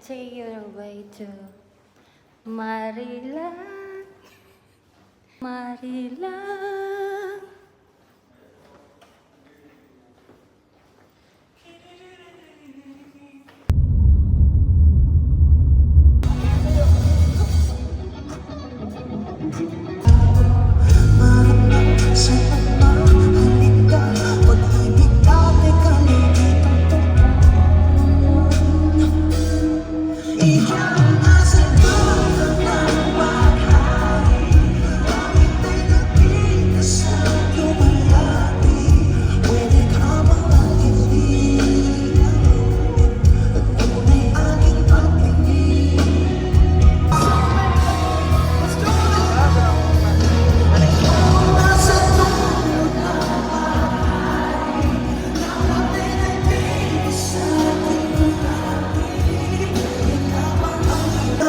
take it away to Marilang, Marilang.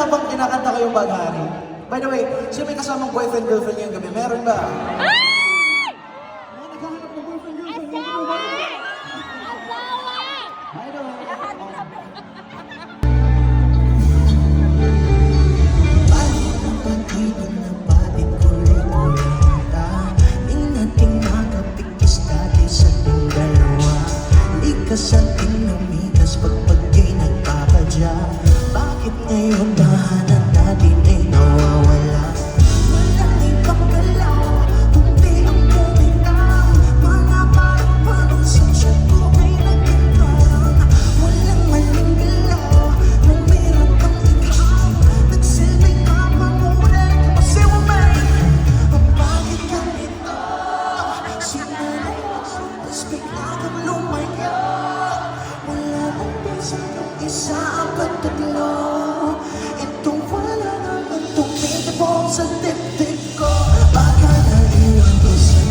Habang kinakanta ko yung Baghari. By the way, sino may kasamang boyfriend, girlfriend ngayong gabi? Meron ba? Naghahanap ng boyfriend, girlfriend ngayong gabi? By the way, sa ating lumikas pagpagay nagpapadya. Bakit ngayon tahanan natin ay nawawala? Walang ibang galaw, kundi ang bumitaw. Mga parang sa tiyan ko ay nagkakaroon. Walang maling galaw, nung meron kang ikaw. Nagsilbing kapamulan, kasi umay. Bakit ganito? Sinanay ako, tas bigla kang lumayo. Isa ang tatlo. Itong wala naman tumibok sa dibdib ko. Baka naliwan ko sa'yo.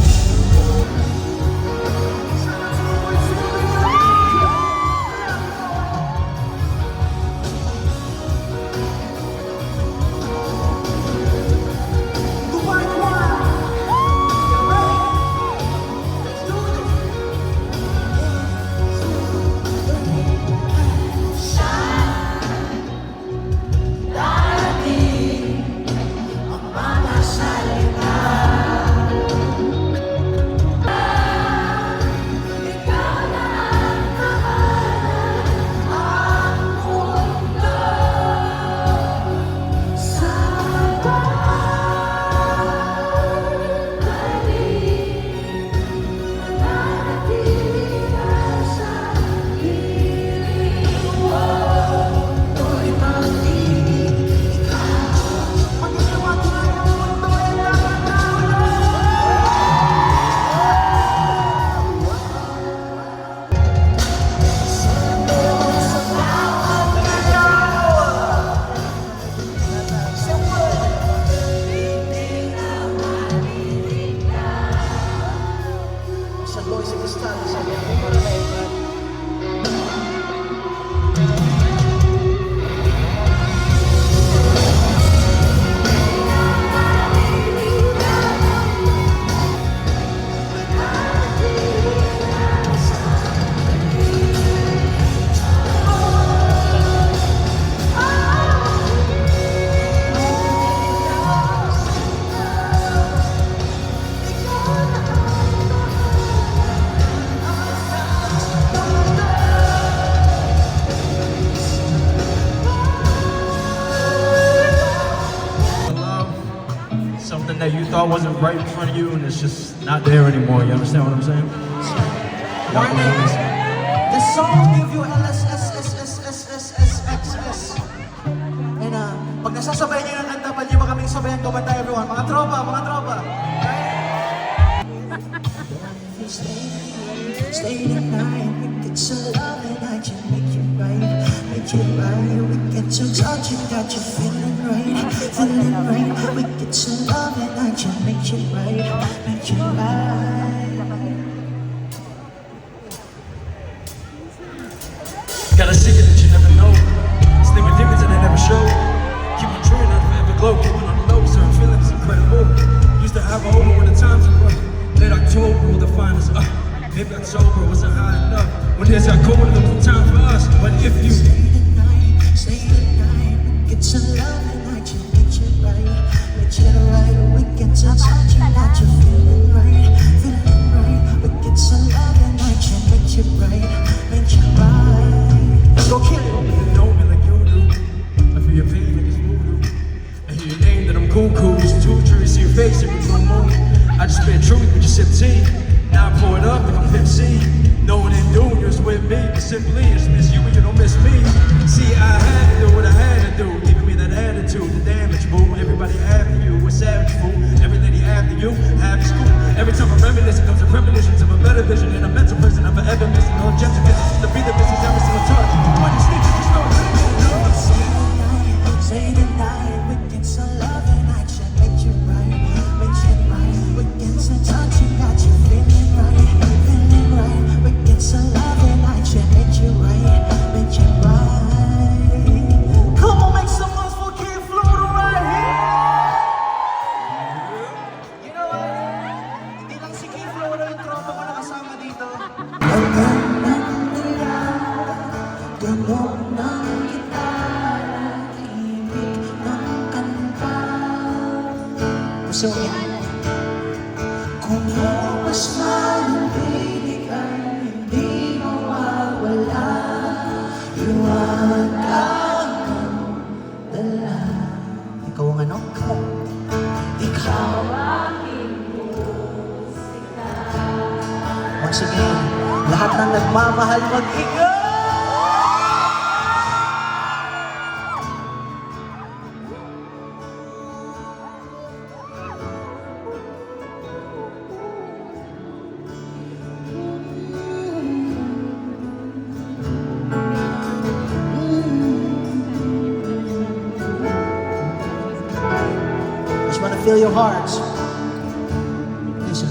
Something that you thought wasn't right in front of you and it's just not there anymore. You understand what I'm saying? the song give you LSSSSSSSSS. And pag nasasabay nyo ng kanta, pwede ba kaming sabayan kumanta everyone? Mga tropa, mga tropa. Stay the night, we get so love and I can make you right. Make you right, we get so touch, you got you feeling right. Feeling right, we get so love and I can make you right. Make you right. Got a secret that you never know. Slipping demons and they never show. Keep on trying, I forever glow. Keeping on the low, certain feelings incredible. Used to have a over when the times were rough. Late October will define us up. Maybe October wasn't high enough. When there's that cold, there was a time for us. But if you Stay the night, stay the savage fool. Everything he after you, have is cool. Every time I reminisce, it comes a premonition of a better vision and a mental person I'm forever missing. No objective is to be the business every single time. When you sneak, just know it's Say the night, we get some love and action, make you right, make you right. We get some touch, you got you feeling right, feeling right. We get some love and action, make you right, make you right. Come on, make some noise for Kid Floater right here! You know what? Hindi lang si Kid Floater yung tropa ko nakasama dito. Ganun ang nila, ganun ang gitara, ibig ng kanta. Gusto mo yan? Kung bukas man ang pilig ay hindi mawawala, iwagan ang dala. Ikaw ang ano? Ikaw aking musika. Once again, lahat ng nagmamahal mag-ingat! Just wanna feel your hearts. Listen.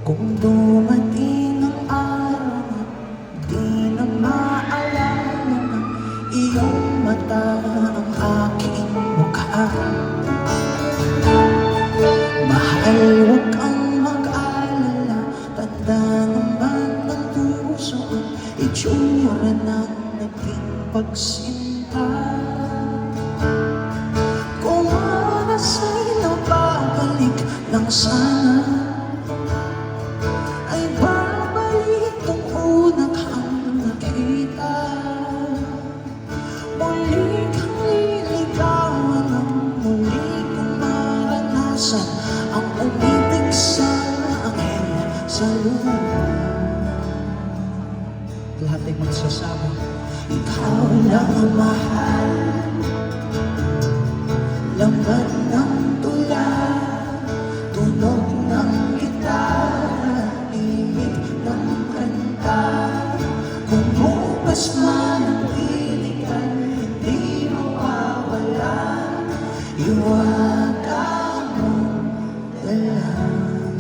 Kung dumating ang araw na di na maalala na iyong mata ang aking mukha, mahal, huwag kang mag-alala. Tanda naman ng puso ang itsura ng naging pagsinta. Kung oras ay napabalik lang sana, ay babalik ang unang kang nakita. Muli kang liligawan ang muli kong maranasan ang umibig sa anghel sa lupa. Lahat ay magsasabi, ikaw lang ang mahal. Laman ng tula, tunog ng gitara, imig ng kanta. Kung bukas man ang piligan, hindi mawawala, iwagan mo dala.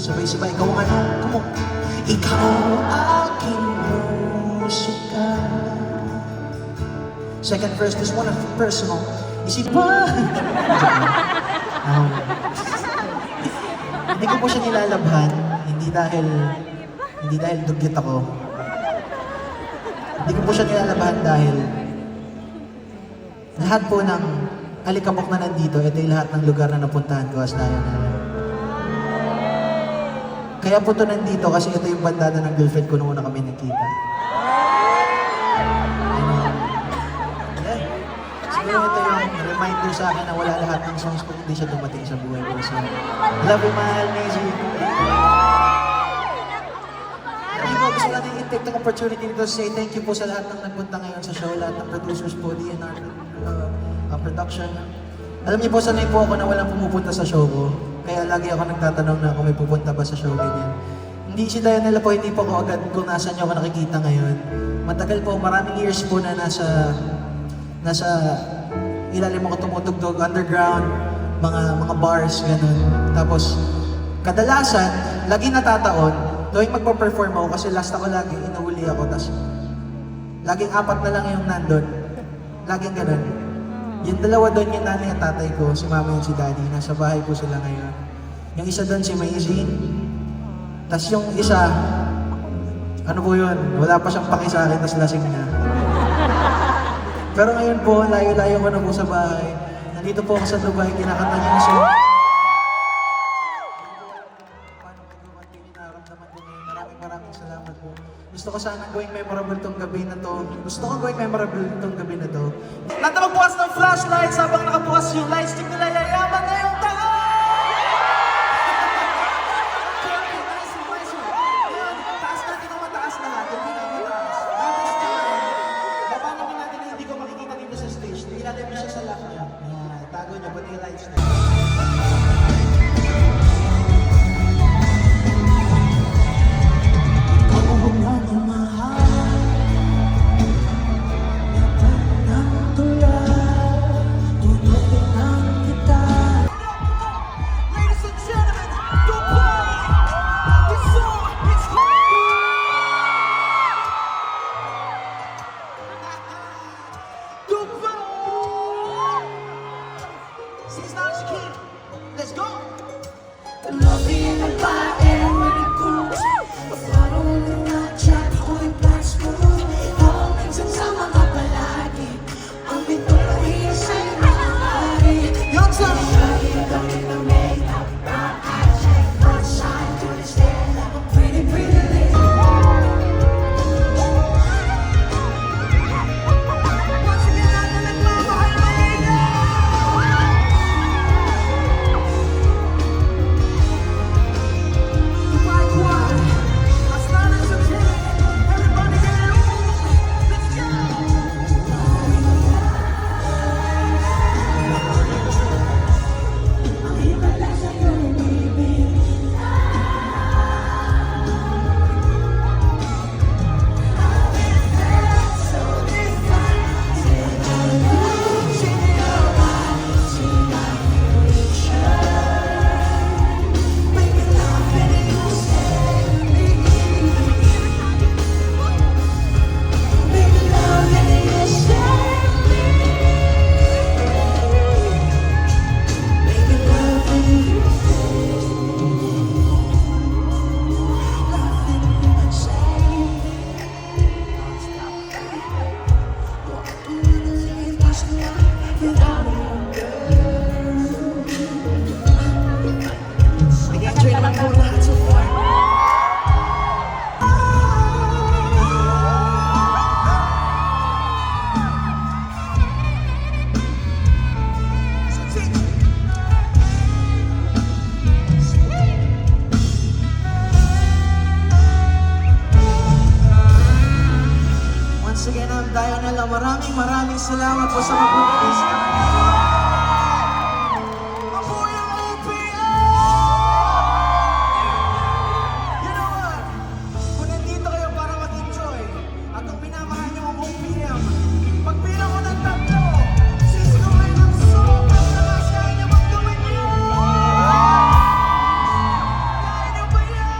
Sabay-sabay, ikaw ang ano? Come on. Ikaw aking musika. Second verse, this one is personal. Isip mo. Hindi ko po siya nilalabhan, hindi dahil dugyot ako. Hindi ko po siya nilalabhan dahil lahat po ng alikabok na nandito, ito yung lahat ng lugar na napuntahan ko as nayo na. Kaya po ito nandito kasi ito yung bandada ng girlfriend ko noong una kami nagkita. Siguro ito yung reminder sa akin na wala lahat ng songs ko hindi siya dumating sa buhay ko. So, love you, mahal, Maisy. Gusto natin i-take the opportunity to say thank you po sa lahat ng nagpunta ngayon sa show, lahat ng producers po, DNR production. Alam niyo po, sanay po ako na walang pumupunta sa show ko. Kaya lagi ako nagtatanong na kung may pupunta ba sa show, ganyan. Hindi si Dianela po, hindi po ako agad kung nasan niyo ako nakikita ngayon. Matagal po, maraming years po na nasa ilalim ako tumutugtog, underground, mga bars, gano'n. Tapos, kadalasan, lagi natataon, tuwing magpa-perform ako, kasi last ako lagi, inuuli ako, tapos laging 4 na lang yung nandun. Laging gano'n. Yung dalawa doon, yung nanay at tatay ko, si mama and si daddy, nasa bahay po sila ngayon. Yung isa doon, si Maisie. Tapos yung isa, ano po yun, wala pa siyang paki sa akin, tapos lasing na. Pero ngayon po, layo-layo ko na po sa bahay. Nandito po ako sa Dubai, kinakanta niya yung song. Paano ko dumating, naramdaman ko ngayon. Maraming salamat po. Gusto ko sana gawing memorable tong gabi na to. Gusto ko gawing memorable tong gabi na to. Lahat na magbukas ng flashlights habang nakabukas yung light stick nila, yayaman na yung tao! Taas natin ang mataas lahat, yung pinakamataas. Tapos baba naman natin na hindi ko makikita dito sa stage. Ilalagay mo siya sa lap niya. once again, I'm Dianella. Maraming salamat po sa pagpunta sa Ako yung OPM! You know what? Kung nandito kayo para mag-enjoy at kung minamahal niyo ang OPM, pagbilang ko ng tatlo, siskuhin ang sobrang lakas. Kaya niyo maggawin yun! Kaya niyo ba yan?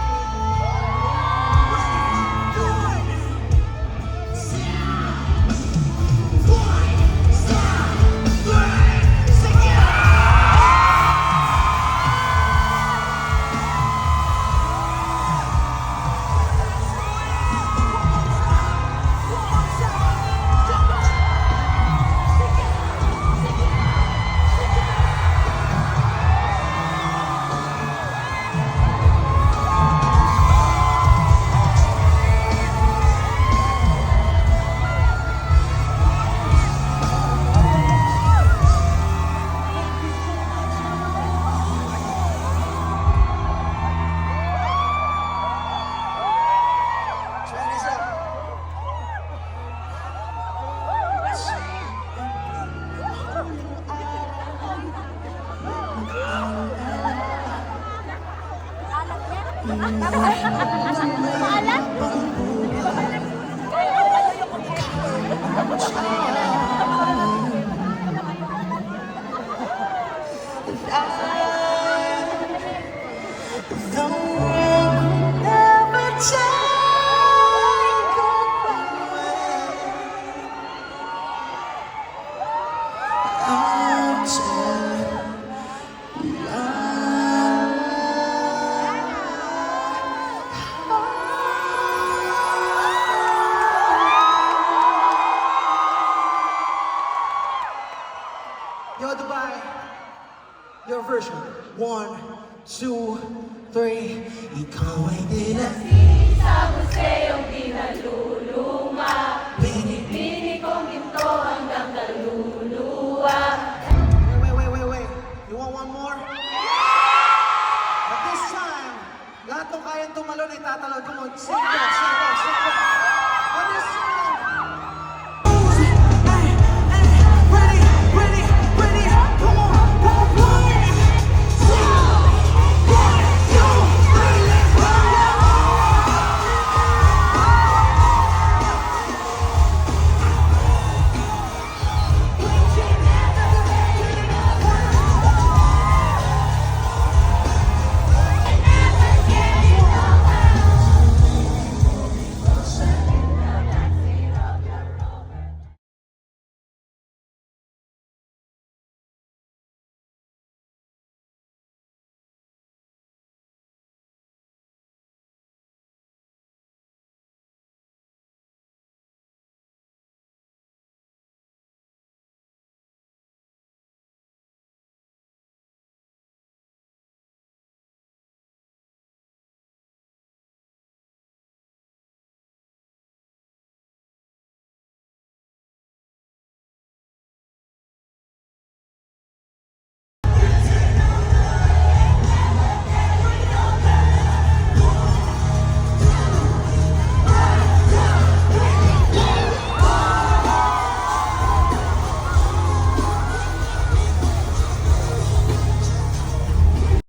Check this out. The world will never take away Yo, Dubai, your version. 1, 2, 3. Ikaw ay tila. Sa museo